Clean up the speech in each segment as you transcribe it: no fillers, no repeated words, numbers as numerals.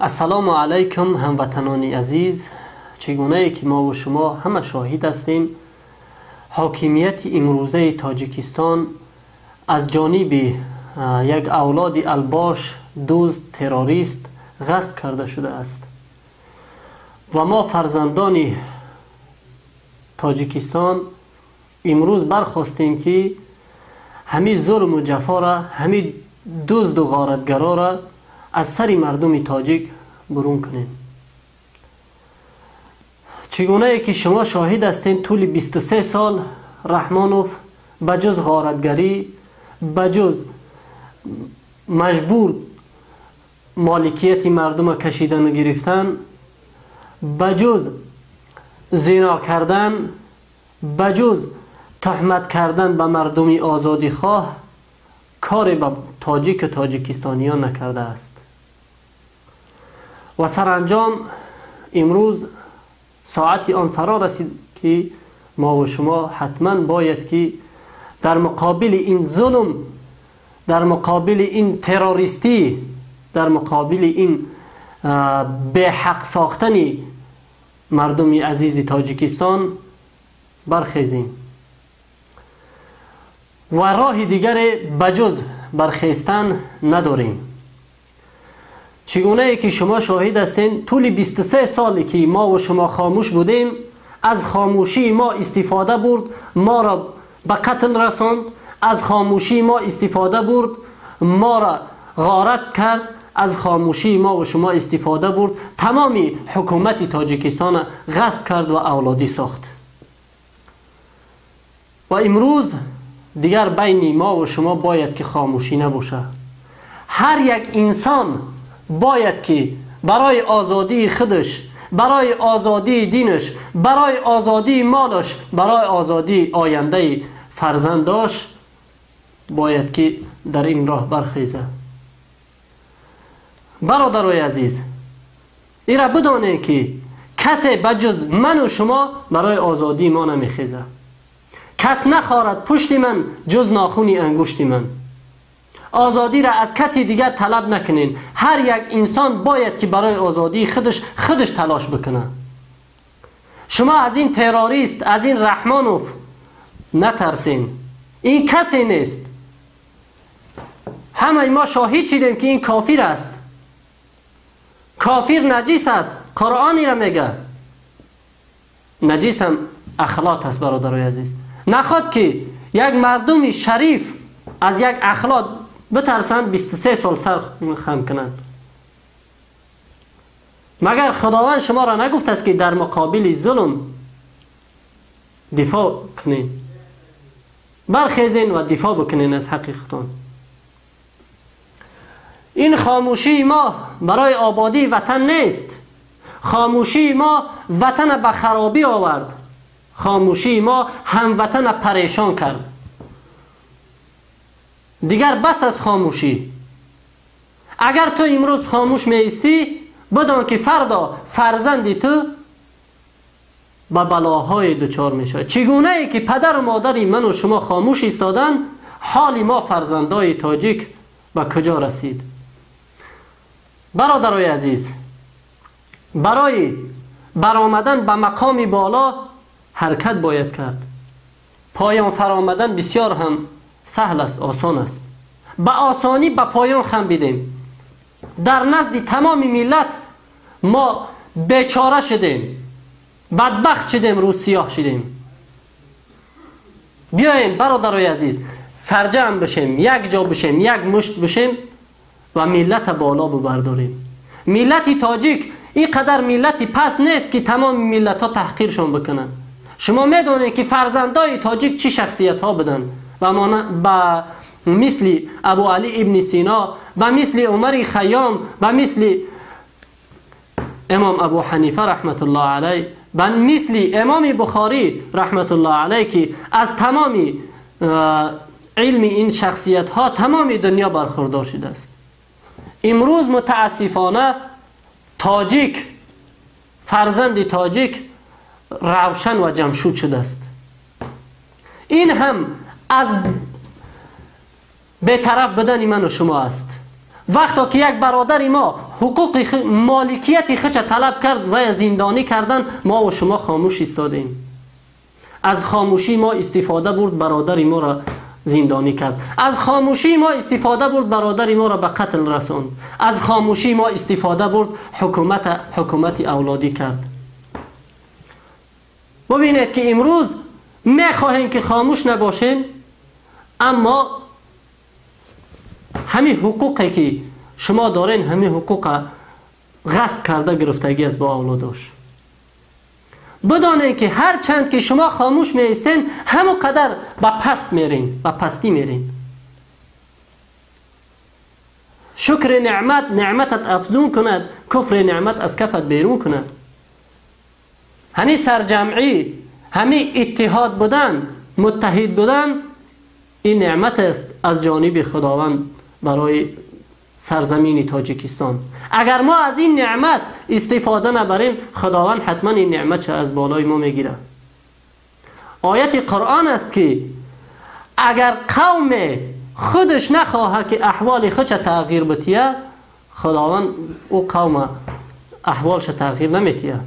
السلام علیکم هموطنان عزیز. چگونه ای که ما و شما همه شاهد هستیم حاکمیت امروزه تاجیکستان از جانب یک اولاد الباش دزد تروریست غصب کرده شده است و ما فرزندان تاجیکستان امروز برخواستیم که همین ظلم و جفا را، همین دزد و غارتگرا را از سر مردم تاجیک برون کنیم. چگونه ای که شما شاهد هستین طول 23 سال رحمانوف بجز غارتگری، بجز مجبور مالکیت مردم کشیدن و گرفتن، بجز زنا کردن، بجز تهمت کردن به مردم آزادی خواه کاری به تاجیک و تاجیکستانیان نکرده است. و سرانجام امروز ساعتی آن فرا رسید که ما و شما حتما باید که در مقابل این ظلم، در مقابل این تروریستی، در مقابل این به حق ساختن مردم عزیز تاجیکستان برخیزیم و راه دیگر بجز برخیستن نداریم. چگونه ای که شما شاهد هستین طول 23 سالی که ما و شما خاموش بودیم، از خاموشی ما استفاده برد، ما را به قتل رساند، از خاموشی ما استفاده برد، ما را غارت کرد، از خاموشی ما و شما استفاده برد، تمام حکومت تاجیکستان غصب کرد و اولادی ساخت. و امروز دیگر بین ما و شما باید که خاموشی نباشه. هر یک انسان باید که برای آزادی خودش، برای آزادی دینش، برای آزادی مالش، برای آزادی آینده فرزنداش باید که در این راه برخیزه. برادرای عزیز، ایرا بدانید که کسی بجز من و شما برای آزادی ما نمیخیزه. کس نخواهد پشت من جز ناخون انگشت من. آزادی را از کسی دیگر طلب نکنین. هر یک انسان باید که برای آزادی خودش تلاش بکنه. شما از این تروریست، از این رحمانوف نترسین. این کسی نیست. همه ما شاهد شدیم که این کافر است. کافر نجیس است. قرآنی را میگه نجیس هم اخلاط است. برادرای عزیز، نخواد که یک مردم شریف از یک اخلاط بترسند 23 سال سر خم کنند. مگر خداوند شما را نگفت است که در مقابل ظلم دفاع کنین؟ برخیزین و دفاع بکنین از حق خودتان. این خاموشی ما برای آبادی وطن نیست. خاموشی ما وطن به خرابی آورد. خاموشی ما هموطن پریشان کرد. دیگر بس از خاموشی. اگر تو امروز خاموش میستی، بدان که فردا فرزندی تو به بلاهای دچار میشه. چگونه ای که پدر و مادر من و شما خاموش ایستادن، حال ما فرزندای تاجیک به کجا رسید؟ برادرای عزیز، برای برآمدن به مقام بالا حرکت باید کرد. پایان فرآمدن بسیار هم سهل است، آسان است. به آسانی به پایان خمیدیم. در نزد تمام ملت ما بیچاره شدیم، بدبخت شدیم، رو سیاه شدیم. بیاین برادرای عزیز سرجم بشیم، یک جا بشیم، یک مشت بشیم و ملت بالا ببرداریم. ملت تاجیک اینقدر ملتی پس نیست که تمام ملت ها تحقیرشون بکنن. شما میدونید که فرزندای تاجیک چی شخصیت ها بدن؟ و مثل ابو علی ابن سینا، و مثل عمر خیام، و مثل امام ابو حنیفه رحمت الله علیه، و مثل امام بخاری رحمت الله علیه که از تمام علم این شخصیت ها تمام دنیا برخوردار شده است. امروز متاسفانه تاجیک، فرزند تاجیک روشن و جمشود شده است. این هم از به طرف بدن من و شما است. وقتا که یک برادر ما حقوق مالکیت خودش طلب کرد و زندانی کردن، ما و شما خاموش ایستادیم. از خاموشی ما استفاده برد برادر ما را زندانی کرد. از خاموشی ما استفاده برد برادر ما را به قتل رساند. از خاموشی ما استفاده برد حکومت اولادی کرد. ببینید که امروز میخواهیم که خاموش نباشیم، اما همین حقوقی که شما دارین، همین حقوق غصب کرده گرفتگی از با اولاداش. بدانید که هر چند که شما خاموش میستین، همون قدر به پست میرین، به پستی میرین. شکر نعمتت افزون کند، کفر نعمت از کفت بیرون کند. همین سرجمعی، همین اتحاد بودن، متحد بودن، این نعمت است از جانب خداوند برای سرزمین تاجیکستان. اگر ما از این نعمت استفاده نبریم، خداوند حتما این نعمت از بالای ما میگیره. آیت قرآن است که اگر قوم خودش نخواهد که احوال خودش تغییر بتیه، خداوند او قوم احوالش تغییر نمیتیه.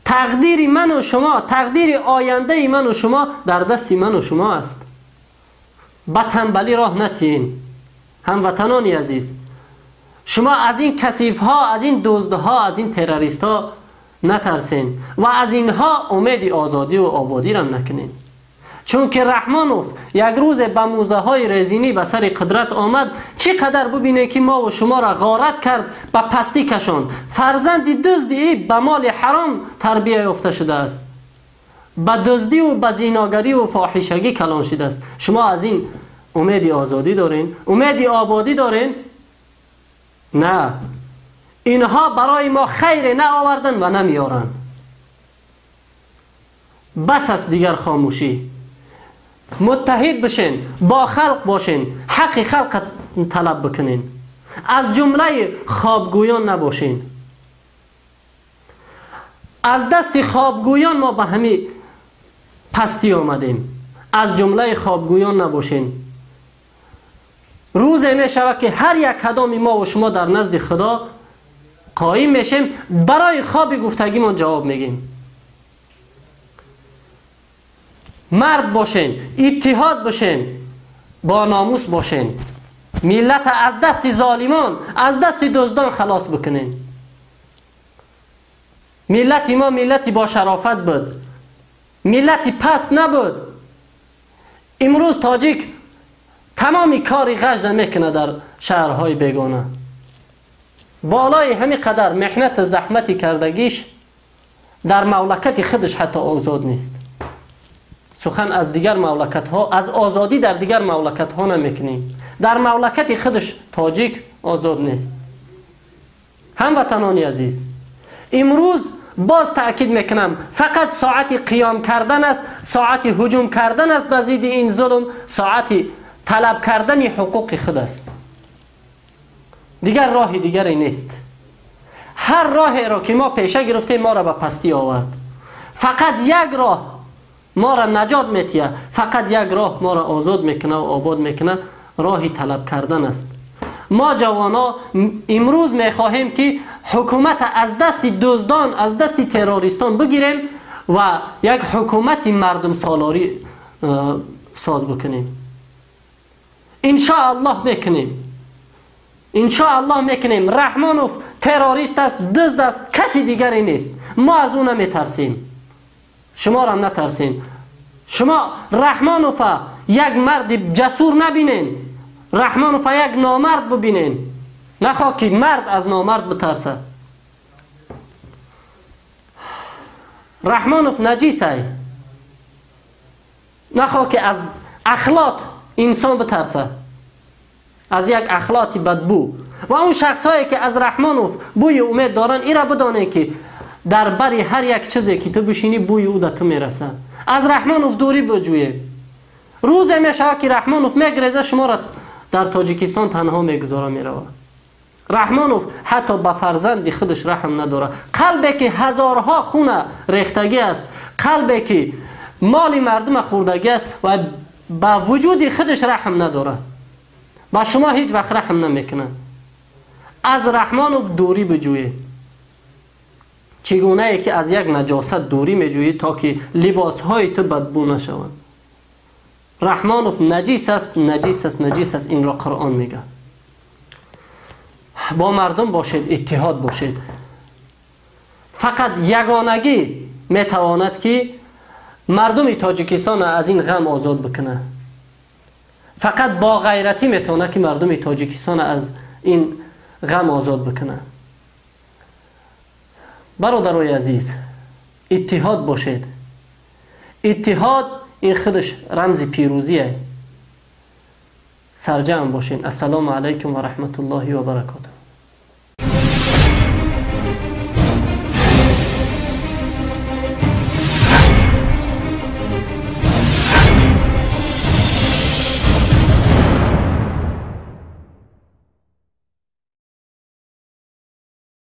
تقدیر من و شما، تقدیر آینده من و شما در دست من و شما است. به تنبلی راه نتین. هموطنانی عزیز، شما از این کثیف ها، از این دزدها، از این تروریست ها نترسین و از اینها امید آزادی و آبادی را نکنین. چون که رحمانوف یک روز به موزه های رزینی به سر قدرت آمد، چقدر ببینه که ما و شما را غارت کرد، به پستی کشان. فرزند دزدی به مال حرام تربیه یافته شده است، به دزدی و به زیناگری و فاحشگی کلان شده است. شما از این امید آزادی دارین؟ امید آبادی دارین؟ نه، اینها برای ما خیر نه آوردن و نمیارن. بس است دیگر خاموشی. متحد بشین، با خلق باشین، حق خلق طلب بکنین، از جمله خوابگویان نباشین. از دست خوابگویان ما به همین پستی آمدیم. از جمله خوابگویان نباشین. روزی می شود که هر یک کدام ما و شما در نزد خدا قایم میشیم، برای خواب گفتگیمون جواب میگیم. مرد باشین، اتحاد باشین، با ناموس باشین، ملت از دست ظالمان، از دست دزدان خلاص بکنین. ملت ما ملتی با شرافت بود، ملتی پست نبود. امروز تاجیک تمامی کاری غجد میکنه در شهرهای بیگانه. بالای همین قدر محنت زحمتی کردگیش در مملکت خودش حتی آزاد نیست. سخن از دیگر مملکت ها، از آزادی در دیگر مملکت ها نمیکنیم. در مملکت خودش تاجیک آزاد نیست. هموطنانی عزیز، امروز باز تأکید میکنم، فقط ساعت قیام کردن است، ساعت هجوم کردن است به ضد این ظلم، ساعت طلب کردن حقوق خود است. دیگر راه دیگری نیست. هر راهی را که ما پیشه گرفتیم ما را به پستی آورد. فقط یک راه ما را نجات میتیه، فقط یک راه ما را آزاد میکنه و آباد میکنه، راهی طلب کردن است. ما جوانا امروز میخواهیم که حکومت از دست دزدان، از دست تروریستان بگیریم و یک حکومت مردم سالاری ساز بکنیم. انشاءالله میکنیم، انشاءالله میکنیم. رحمانوف تروریست است، دزد است، کسی دیگری نیست. ما از اون نمیترسیم، شما را هم نترسین. شما رحمانوف یک مرد جسور نبینین، رحمانوف یک نامرد ببینین. نخواه که مرد از نامرد بترسه. رحمانوف نجیسه، نخواه که از اخلاق انسان بترسه، از یک اخلاقی بدبو. و اون شخص هایی که از رحمانوف بوی امید دارن، این را بدانه که در بری هر یک چیزی که تو بشینی بوی او در تو میرسه. از رحمانوف دوری بجویه. روز میشه که رحمانوف میگریزه، شما را در تاجیکستان تنها میگذاره میروه. رحمانوف حتی به فرزند خودش رحم نداره. قلبی که هزارها خونه ریختگی است، قلبی که مال مردم خوردگی است و به وجود خودش رحم نداره. با شما هیچ وقت رحم نمیکنه. از رحمان دوری بجویید. چگونه ای که از یک نجاست دوری میجویید تا که لباس های تو بدبو نشوند. رحمانوف نجیس است، نجیس است، نجیس است. این را قرآن میگه. با مردم باشید، اتحاد باشید. فقط یگانگی میتواند که مردم تاجیکستان از این غم آزاد بکنه. فقط با غیرتی میتونه که مردم تاجیکستان از این غم آزاد بکنه. برادرای عزیز، اتحاد باشید. اتحاد این خودش رمز پیروزیه. سرجم باشین. السلام علیکم و رحمت الله و برکاته.